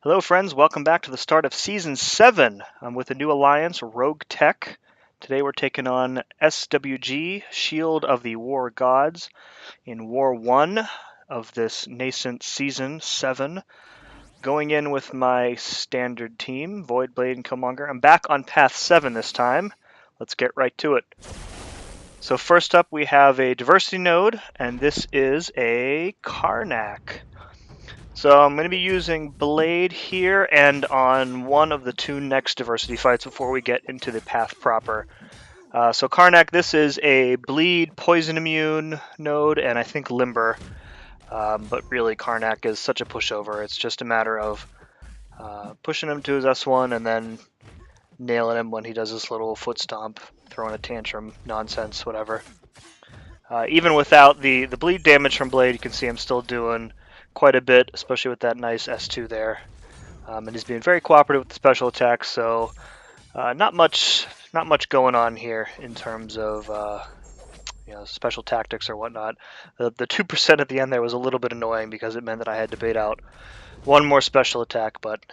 Hello, friends. Welcome back to the start of Season 7. I'm with a new alliance, Rogue Tech. Today we're taking on SWG, Shield of the War Gods, in War 1 of this nascent Season 7. Going in with my standard team, Void, Blade, and Killmonger. I'm back on Path 7 this time. Let's get right to it. So first up we have a diversity node, and this is a Karnak. So I'm going to be using Blade here and on one of the two next diversity fights before we get into the path proper. So Karnak, this is a bleed, poison immune node, and I think limber. But really, Karnak is such a pushover. It's just a matter of pushing him to his S1 and then nailing him when he does this little foot stomp, throwing a tantrum, nonsense, whatever. Even without the bleed damage from Blade, you can see I'm still doing quite a bit, especially with that nice S2 there. And he's being very cooperative with the special attacks, so not much going on here in terms of special tactics or whatnot. The 2% at the end there was a little bit annoying because it meant that I had to bait out one more special attack, but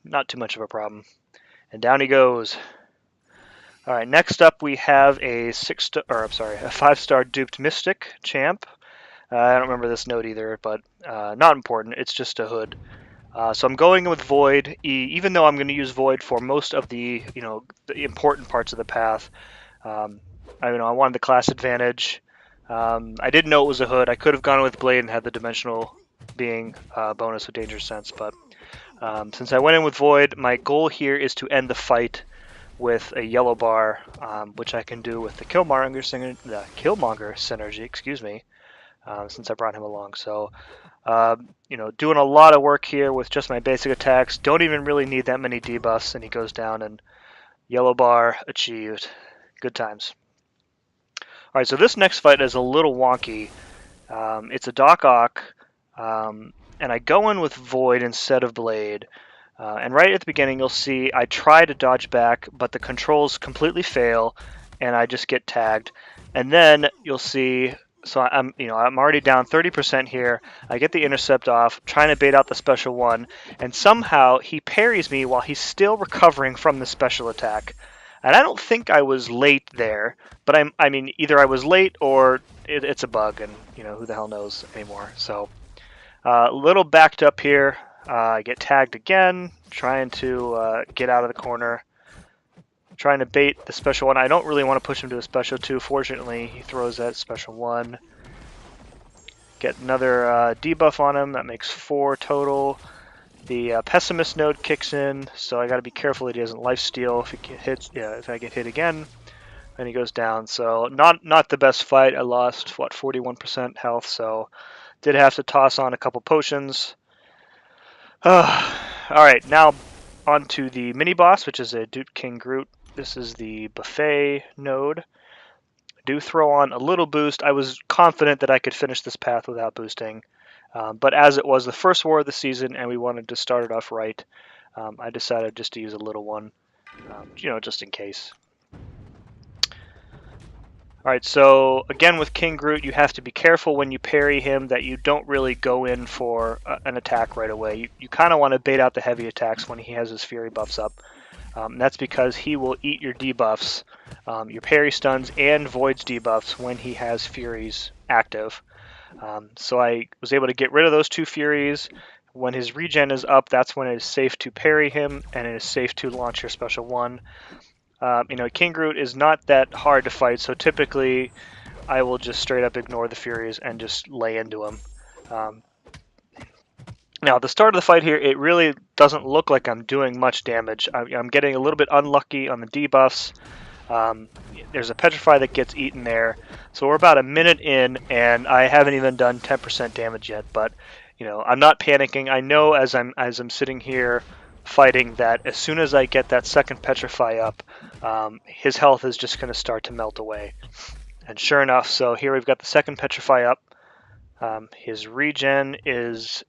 not too much of a problem. And down he goes. All right, next up we have a 5-star duped Mystic champ. I don't remember this node either, but not important. It's just a hood. So I'm going with Void, even though I'm going to use Void for most of the the important parts of the path. I wanted the class advantage. I didn't know it was a hood. I could have gone with Blade and had the dimensional being bonus with Dangerous Sense, but since I went in with Void, my goal here is to end the fight with a yellow bar, which I can do with the Killmonger synergy. Excuse me. Since I brought him along. So, doing a lot of work here with just my basic attacks. Don't even really need that many debuffs, and he goes down and yellow bar achieved. Good times. All right, so this next fight is a little wonky. It's a Doc Ock, and I go in with Void instead of Blade. And right at the beginning, you'll see I try to dodge back, but the controls completely fail, and I just get tagged. And then you'll see. So I'm already down 30% here. I get the intercept off, trying to bait out the special one, and somehow he parries me while he's still recovering from the special attack. And I don't think I was late there, but I mean, either I was late or it's a bug, and who the hell knows anymore. So a little backed up here. I get tagged again, trying to get out of the corner. Trying to bait the special one. I don't really want to push him to a special 2. Fortunately, he throws that special 1. Get another debuff on him. That makes 4 total. The pessimist node kicks in, so I got to be careful that he doesn't lifesteal. If I get hit again, then he goes down. So not the best fight. I lost 41% health, so did have to toss on a couple potions. All right, now on to the mini boss, which is a Duke King Groot. This is the buffet node. I do throw on a little boost. I was confident that I could finish this path without boosting. But as it was the first war of the season and we wanted to start it off right, I decided just to use a little one, just in case. All right, so again with King Groot, you have to be careful when you parry him that you don't really go in for an attack right away. You kind of want to bait out the heavy attacks when he has his Fury buffs up. That's because he will eat your debuffs, your parry stuns, and Void's debuffs when he has Furies active. So I was able to get rid of those 2 Furies. When his regen is up, that's when it is safe to parry him, and it is safe to launch your special 1. King Groot is not that hard to fight, so typically I will just straight up ignore the Furies and just lay into him. Now, at the start of the fight here, it really doesn't look like I'm doing much damage. I'm getting a little bit unlucky on the debuffs. There's a Petrify that gets eaten there. So we're about a minute in, and I haven't even done 10% damage yet. But, I'm not panicking. I know as I'm sitting here fighting that as soon as I get that second Petrify up, his health is just going to start to melt away. And sure enough, so here we've got the second Petrify up. His regen is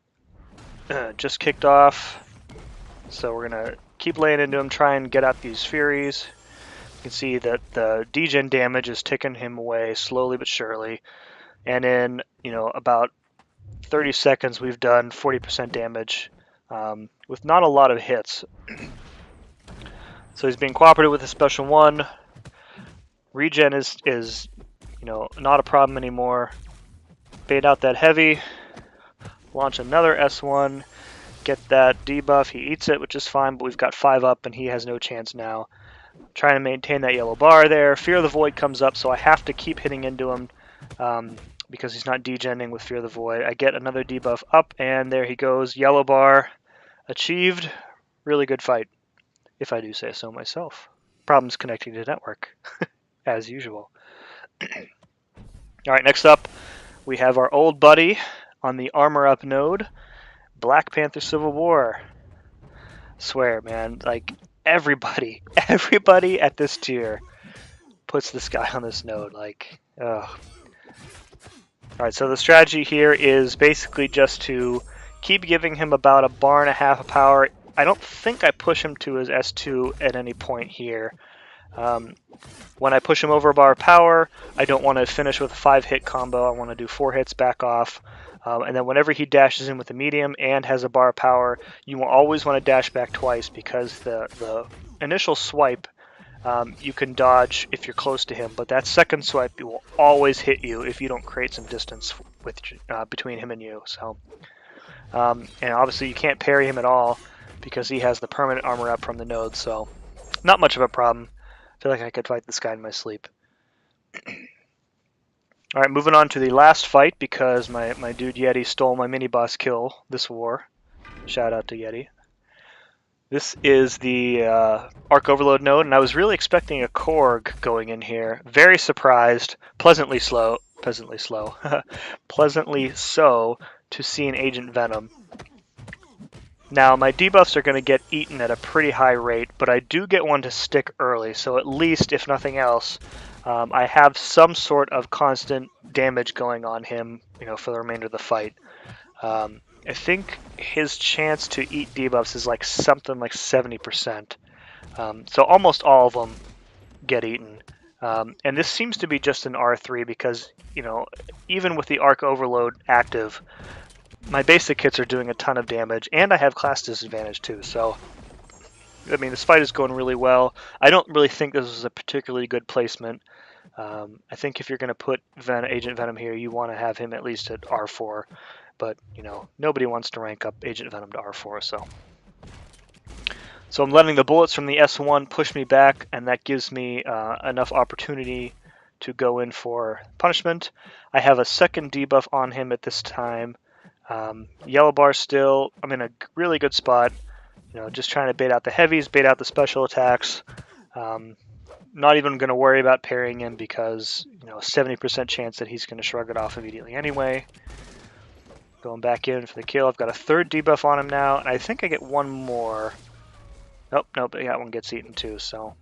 just kicked off, so we're gonna keep laying into him, try and get out these Furies. You can see that the degen damage is ticking him away slowly but surely, and in about 30 seconds we've done 40% damage. with not a lot of hits. So he's being cooperative with the special one. Regen is not a problem anymore. Bait out that heavy. Launch another S1. Get that debuff. He eats it, which is fine, but we've got 5 up, and he has no chance now. Trying to maintain that yellow bar there. Fear of the Void comes up, so I have to keep hitting into him because he's not degenning with Fear of the Void. I get another debuff up, and there he goes. Yellow bar achieved. Really good fight, if I do say so myself. Problems connecting to network, as usual. All right, next up, we have our old buddy on the armor up node, Black Panther Civil War. Swear, man, like everybody at this tier puts this guy on this node. Like, ugh. All right, so the strategy here is basically just to keep giving him about a bar and a half of power. I don't think I push him to his S2 at any point here. When I push him over a bar of power, I don't want to finish with a 5-hit combo. I want to do 4 hits back off. And then whenever he dashes in with a medium and has a bar of power, you will always want to dash back twice because the initial swipe you can dodge if you're close to him, but that second swipe will always hit you if you don't create some distance with between him and you. So, and obviously you can't parry him at all because he has the permanent armor up from the node, so not much of a problem. I feel like I could fight this guy in my sleep. All right, moving on to the last fight because my dude Yeti stole my mini-boss kill this war. Shout out to Yeti. This is the Arc Overload node, and I was really expecting a Korg going in here. Very surprised, pleasantly so to see an Agent Venom. Now, my debuffs are going to get eaten at a pretty high rate, but I do get one to stick early, so at least, if nothing else, I have some sort of constant damage going on him, for the remainder of the fight. I think his chance to eat debuffs is like something like 70%. So almost all of them get eaten. And this seems to be just an R3 because, even with the Arc Overload active, my basic hits are doing a ton of damage, and I have class disadvantage too. So, I mean, this fight is going really well. I don't really think this was a particularly good placement. I think if you're going to put Agent Venom here, you want to have him at least at R4. But, nobody wants to rank up Agent Venom to R4, so I'm letting the bullets from the S1 push me back, and that gives me enough opportunity to go in for punishment. I have a second debuff on him at this time. Yellow bar still. I'm in a really good spot. Just trying to bait out the heavies, bait out the special attacks. Not even going to worry about parrying him because, 70% chance that he's going to shrug it off immediately anyway. Going back in for the kill. I've got a third debuff on him now, and I think I get one more. Nope, that one gets eaten too. So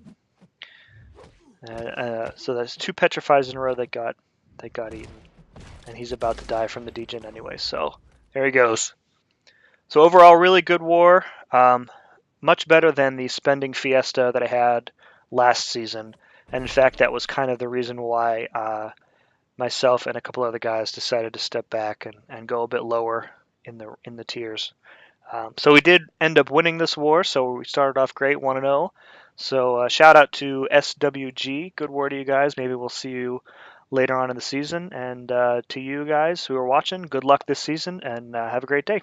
that's 2 petrifies in a row that got eaten, and he's about to die from the degen anyway. So there he goes. So overall, really good war. Much better than the spending fiesta that I had last season, and in fact, that was kind of the reason why myself and a couple other guys decided to step back and go a bit lower in the tiers. So we did end up winning this war, so we started off great, 1-0. So shout out to SWG. Good war to you guys. Maybe we'll see you later on in the season. And to you guys who are watching, good luck this season, and have a great day.